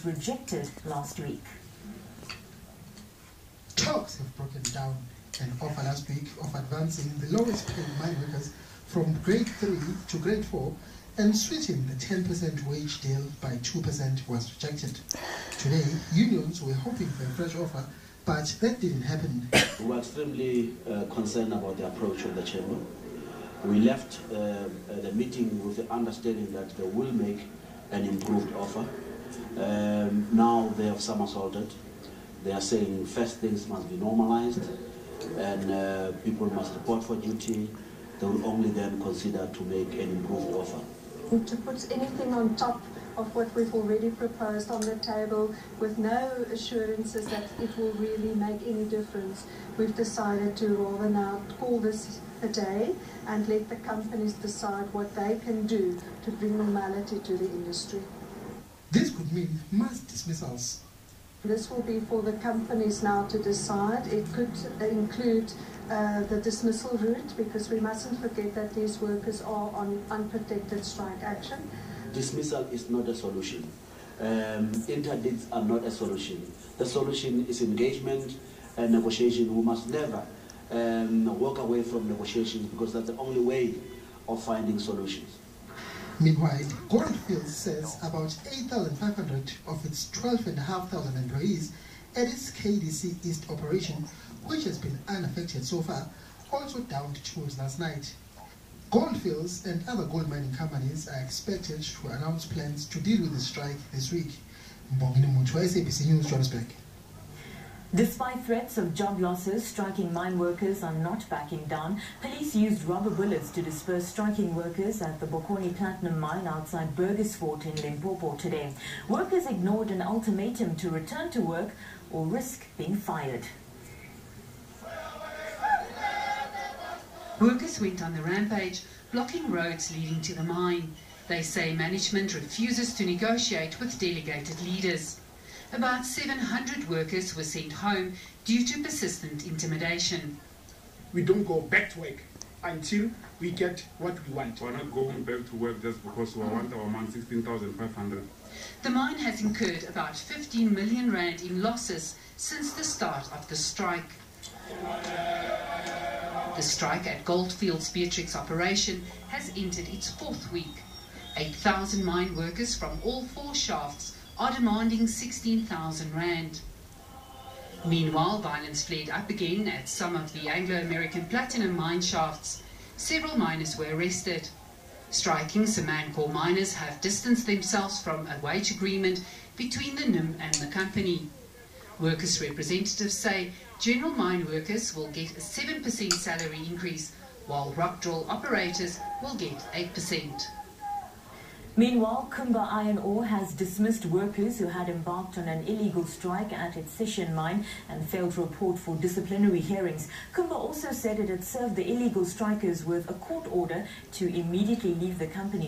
rejected last week. Talks have broken down an offer last week of advancing the lowest paid mine workers from grade 3 to grade 4 and switching the 10% wage deal by 2% was rejected. Today, unions were hoping for a fresh offer, but that didn't happen. We were extremely concerned about the approach of the chamber. We left the meeting with the understanding that they will make an improved offer. Now they have somersaulted. They are saying first things must be normalized and people must report for duty. They will only then consider to make an improved offer. To put anything on top of what we've already proposed on the table with no assurances that it will really make any difference, we've decided to rather now call this a day and let the companies decide what they can do to bring normality to the industry. This could mean mass dismissals. This will be for the companies now to decide. It could include the dismissal route, because we mustn't forget that these workers are on unprotected strike action. Dismissal is not a solution. Interdicts are not a solution. The solution is engagement and negotiation. We must never walk away from negotiations, because that's the only way of finding solutions. Meanwhile, Goldfields says about 8,500 of its 12,500 employees at its KDC East operation, which has been unaffected so far, also downed tools last night. Goldfields and other gold mining companies are expected to announce plans to deal with the strike this week. Mbongini Mutu, SABC News, Johannesburg. Despite threats of job losses, striking mine workers are not backing down. Police used rubber bullets to disperse striking workers at the Bokoni Platinum Mine outside Burgersfort in Limpopo today. Workers ignored an ultimatum to return to work or risk being fired. Workers went on the rampage, blocking roads leading to the mine. They say management refuses to negotiate with delegated leaders. About 700 workers were sent home due to persistent intimidation. We don't go back to work until we get what we want. We're not going back to work just because we want our money, 16,500. The mine has incurred about 15 million rand in losses since the start of the strike. The strike at Goldfields Beatrix operation has entered its fourth week. 8,000 mine workers from all 4 shafts are demanding 16,000 rand. Meanwhile, violence flared up again at some of the Anglo-American platinum mine shafts. Several miners were arrested. Striking Samancor miners have distanced themselves from a wage agreement between the NIM and the company. Workers' representatives say general mine workers will get a 7% salary increase, while rock drill operators will get 8%. Meanwhile, Kumba Iron Ore has dismissed workers who had embarked on an illegal strike at its Sishen mine and failed to report for disciplinary hearings. Kumba also said it had served the illegal strikers with a court order to immediately leave the company.